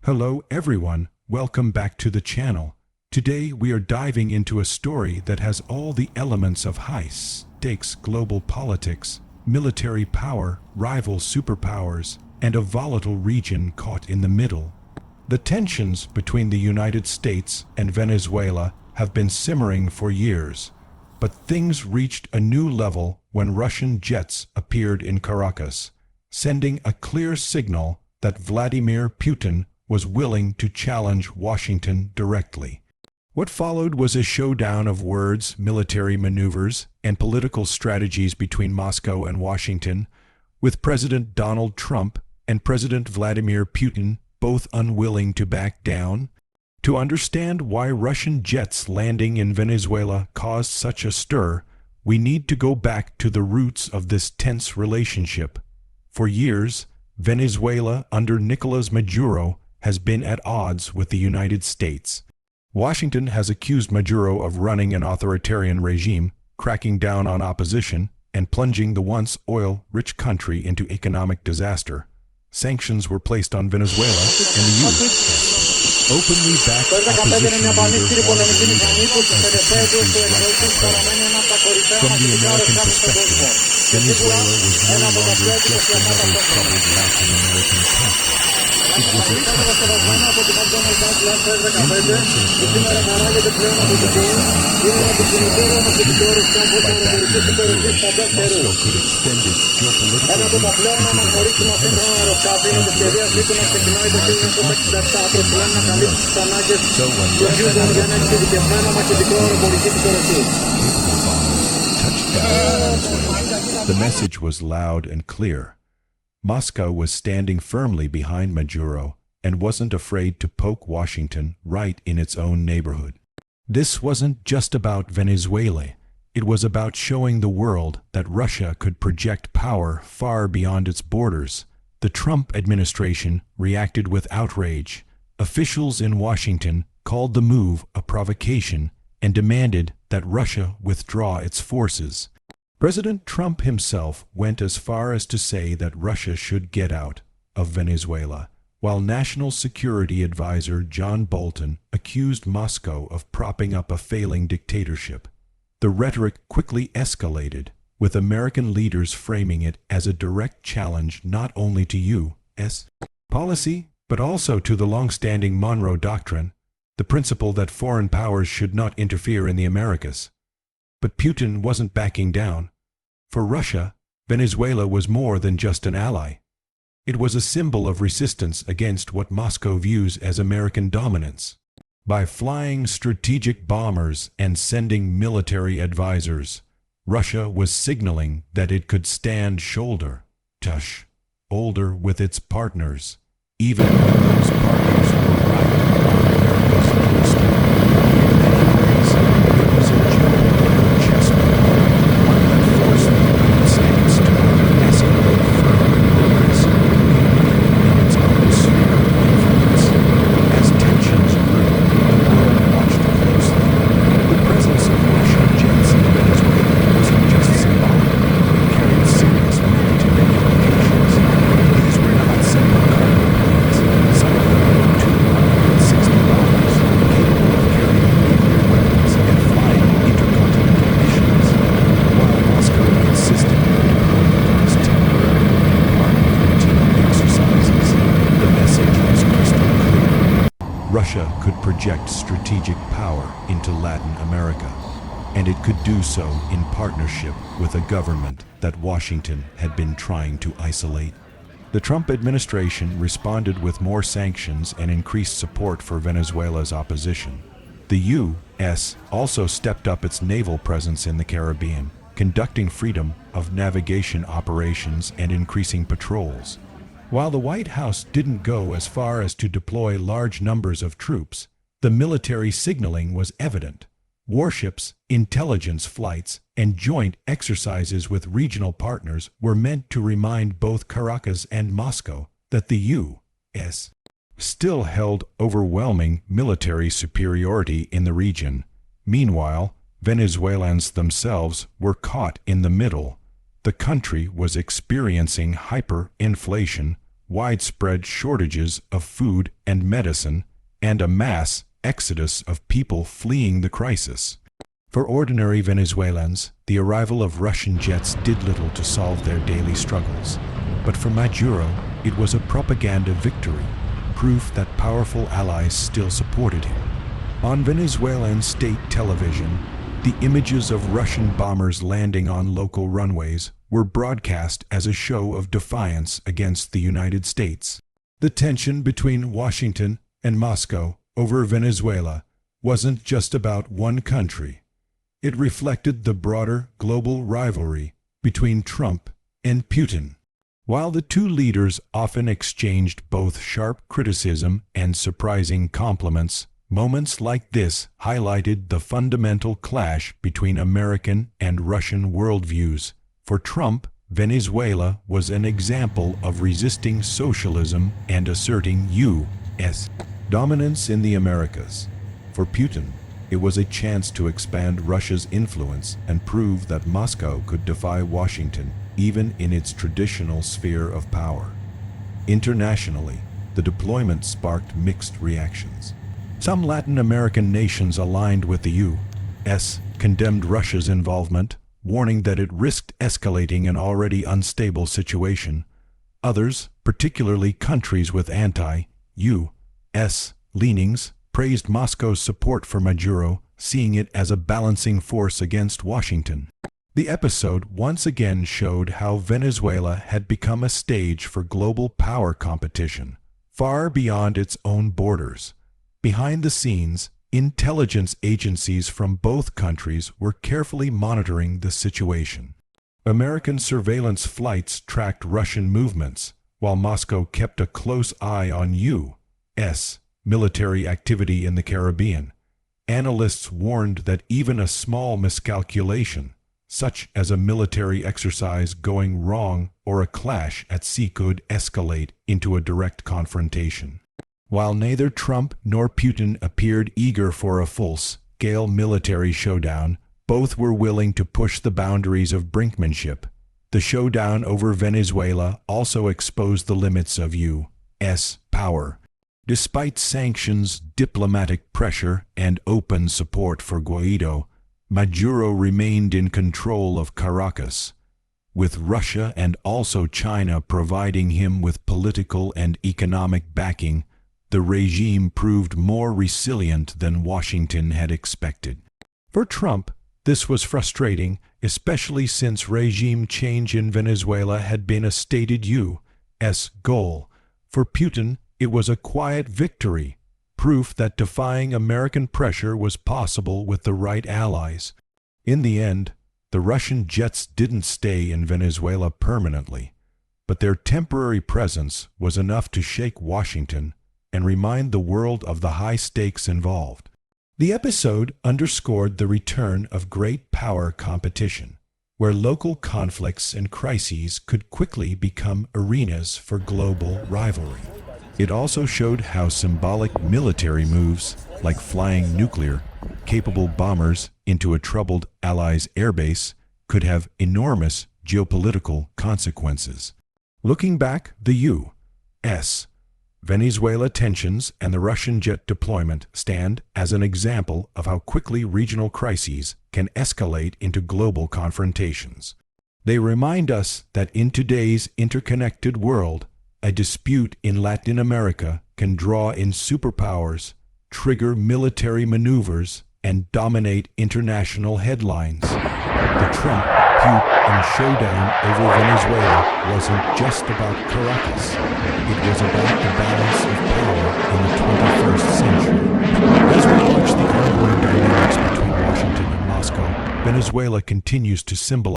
Hello everyone, welcome back to the channel. Today we are diving into a story that has all the elements of high-stakes global politics, military power, rival superpowers, and a volatile region caught in the middle. The tensions between the United States and Venezuela have been simmering for years, but things reached a new level when Russian jets appeared in Caracas, sending a clear signal that Vladimir Putin was willing to challenge Washington directly. What followed was a showdown of words, military maneuvers, and political strategies between Moscow and Washington, with President Donald Trump and President Vladimir Putin both unwilling to back down. To understand why Russian jets landing in Venezuela caused such a stir, we need to go back to the roots of this tense relationship. For years, Venezuela under Nicolás Maduro has been at odds with the United States. Washington has accused Maduro of running an authoritarian regime, cracking down on opposition, and plunging the once oil-rich country into economic disaster. Sanctions were placed on Venezuela, and the U.S. openly backed opposition leader Juan Guaido as the country's rightful president. From the American perspective, Venezuela was no longer just another troubled Latin American country. It was a test of will. Influence and authority. On the other side, by backing Maduro, Moscow could extend its geopolitical reach into the Western Hemisphere and directly challenge American influence in Latin America. So when Russia had a capable bombers touched down in Venezuela, the message was loud and clear. Moscow was standing firmly behind Maduro and wasn't afraid to poke Washington right in its own neighborhood. This wasn't just about Venezuela. It was about showing the world that Russia could project power far beyond its borders. The Trump administration reacted with outrage. Officials in Washington called the move a provocation and demanded that Russia withdraw its forces. President Trump himself went as far as to say that Russia should get out of Venezuela, while National Security Advisor John Bolton accused Moscow of propping up a failing dictatorship. The rhetoric quickly escalated, with American leaders framing it as a direct challenge not only to U.S. policy, but also to the long-standing Monroe Doctrine, the principle that foreign powers should not interfere in the Americas. But Putin wasn't backing down. For Russia, Venezuela was more than just an ally. It was a symbol of resistance against what Moscow views as American dominance. By flying strategic bombers and sending military advisors, Russia was signaling that it could stand shoulder to shoulder with its partners, even when those partners were right on America's doorstep. In many ways, it was a geopolitical chessboard, one that forced the United States to escalate further risk in its own sphere of influence. As tensions grew, the world watched closely. The presence of Russian jets in Venezuela wasn't just symbolic, it carried serious military implications. These were not simple cargo planes. Some of them were 260 bombers, capable of carrying nuclear weapons and flying intercontinental missions. While Moscow insisted on deploying these temporary armed routine exercises, the message was crystal clear. Russia could project strategic power into Latin America, and it could do so in partnership with a government that Washington had been trying to isolate. The Trump administration responded with more sanctions and increased support for Venezuela's opposition. The U.S. also stepped up its naval presence in the Caribbean, conducting freedom of navigation operations and increasing patrols. While the White House didn't go as far as to deploy large numbers of troops, the military signaling was evident. Warships, intelligence flights, and joint exercises with regional partners were meant to remind both Caracas and Moscow that the U.S. still held overwhelming military superiority in the region. Meanwhile, Venezuelans themselves were caught in the middle. The country was experiencing hyperinflation, widespread shortages of food and medicine, and a mass exodus of people fleeing the crisis. For ordinary Venezuelans, the arrival of Russian jets did little to solve their daily struggles. But for Maduro, it was a propaganda victory, proof that powerful allies still supported him. On Venezuelan state television, the images of Russian bombers landing on local runways were broadcast as a show of defiance against the United States. The tension between Washington and Moscow over Venezuela wasn't just about one country. It reflected the broader global rivalry between Trump and Putin. While the two leaders often exchanged both sharp criticism and surprising compliments, moments like this highlighted the fundamental clash between American and Russian worldviews. For Trump, Venezuela was an example of resisting socialism and asserting U.S. dominance in the Americas. For Putin, it was a chance to expand Russia's influence and prove that Moscow could defy Washington, even in its traditional sphere of power. Internationally, the deployment sparked mixed reactions. Some Latin American nations aligned with the U.S. condemned Russia's involvement, warning that it risked escalating an already unstable situation. Others, particularly countries with anti-U.S. leanings, praised Moscow's support for Maduro, seeing it as a balancing force against Washington. The episode once again showed how Venezuela had become a stage for global power competition, far beyond its own borders. Behind the scenes, intelligence agencies from both countries were carefully monitoring the situation. American surveillance flights tracked Russian movements, while Moscow kept a close eye on U.S. military activity in the Caribbean. Analysts warned that even a small miscalculation, such as a military exercise going wrong or a clash at sea, could escalate into a direct confrontation. While neither Trump nor Putin appeared eager for a full-scale military showdown, both were willing to push the boundaries of brinkmanship. The showdown over Venezuela also exposed the limits of U.S. power. Despite sanctions, diplomatic pressure, and open support for Guaido, Maduro remained in control of Caracas, with Russia and also China providing him with political and economic backing. The regime proved more resilient than Washington had expected. For Trump, this was frustrating, especially since regime change in Venezuela had been a stated U.S. goal. For Putin, it was a quiet victory, proof that defying American pressure was possible with the right allies. In the end, the Russian jets didn't stay in Venezuela permanently, but their temporary presence was enough to shake Washington and remind the world of the high stakes involved. The episode underscored the return of great power competition, where local conflicts and crises could quickly become arenas for global rivalry. It also showed how symbolic military moves, like flying nuclear-capable bombers into a troubled Allies' airbase, could have enormous geopolitical consequences. Looking back, the U.S. Venezuela tensions and the Russian jet deployment stand as an example of how quickly regional crises can escalate into global confrontations. They remind us that in today's interconnected world, a dispute in Latin America can draw in superpowers, trigger military maneuvers, and dominate international headlines. The Trump-Putin showdown over Venezuela wasn't just about Caracas. It was about the balance of power in the 21st century. As we watch the ongoing dynamics between Washington and Moscow, Venezuela continues to symbolize